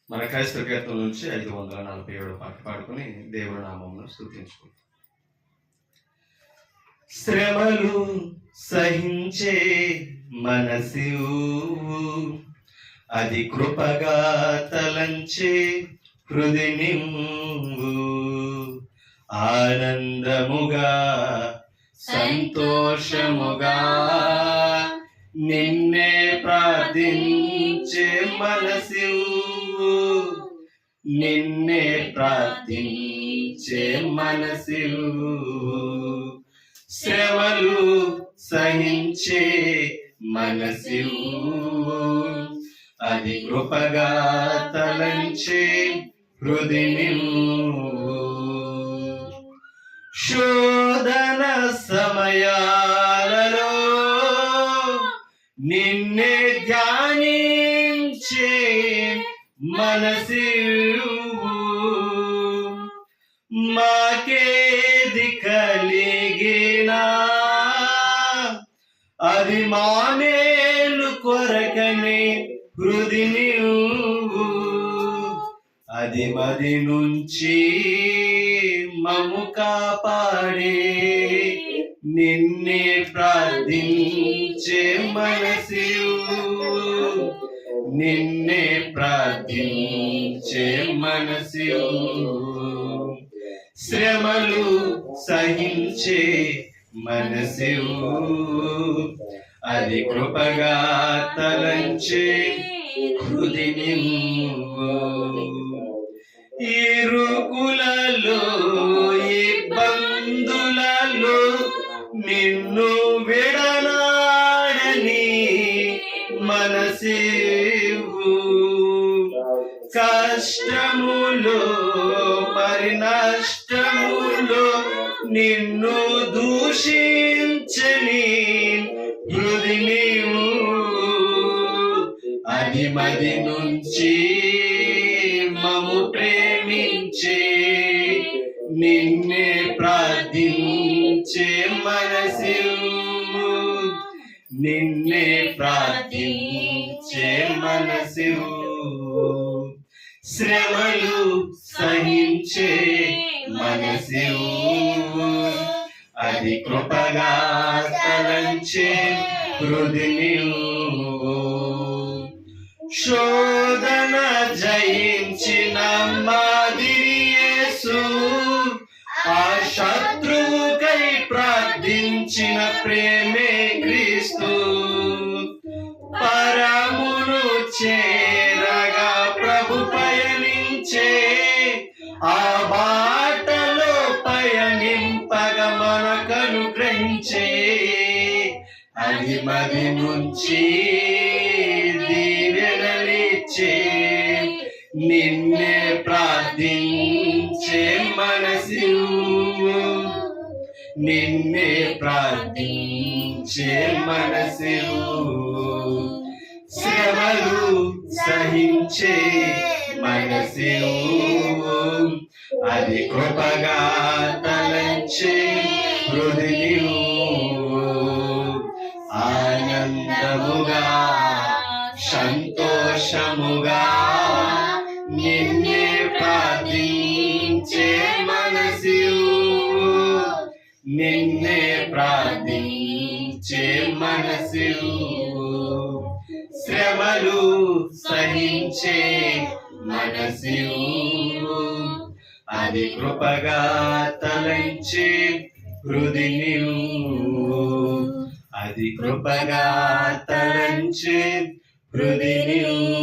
మన క్రైస్తవ కీర్తన నుంచి 547 పాట పాడుకుని దేవుని నామమును స్తుతించుకుంటాం. శ్రమలు సహించే మనసు అది కృపగా తలంచే హృది నింవు ఆనందముగా సంతోషముగా నిన్నే ప్రార్థించే మనసు నిన్నే ప్రార్థించే మనసు శ్రమలు సహించే మనసు అది కృపగా తలంచే హృది నింవు శోధన సమయాలలో నిన్నే ధ్యానించే మనసు మాకేది కలిగినా అది మానేలు కొరకనే హృది నింవు అది మది నుంచి మము కాపాడే నిన్నే ప్రార్థించే మనసు నిన్నే ప్రార్థించే మనసు శ్రమలు సహించే మనసు అది కృపగా తలంచే హృది నింవు ఇరుకులలో ఇబ్బందులలో నిన్ను విడనాడని మనసు కష్టములో మరి నష్టములో నిన్ను దూషించని హృది నీవు అది మది నుంచి మము ప్రేమించే నిన్నే ప్రార్థించే మనసు నిన్నే ప్రార్థించే మనసు శ్రమలు సహించే మనసు అది కృపగా తలంచే హృది నింవు శోధన జయించిన మాదిరి యేసు ఆ శత్రువుకై ప్రార్థించిన ప్రేమే క్రీస్తు పరమును చేరగా ప్రభు పయనించే ఆ బాటలో పయనింపగా మనకను గ్రహించే అది మది నుంచి దీవెనలిచ్చే నిన్నే ప్రార్థించే మనసు నిన్నే ప్రార్థించే మనసు శ్రమలు సహించే మనసు అది కృపగా తలంచే హృది నింవు ఆనందముగా సంతోషముగా నిన్నే ప్రార్థించే మనసు నిన్నే ప్రార్థించే మనసు శ్రమలు సహించే మనసు అది కృపగా తలంచే హృది నింవు అది కృపగా తలంచే హృది నింవు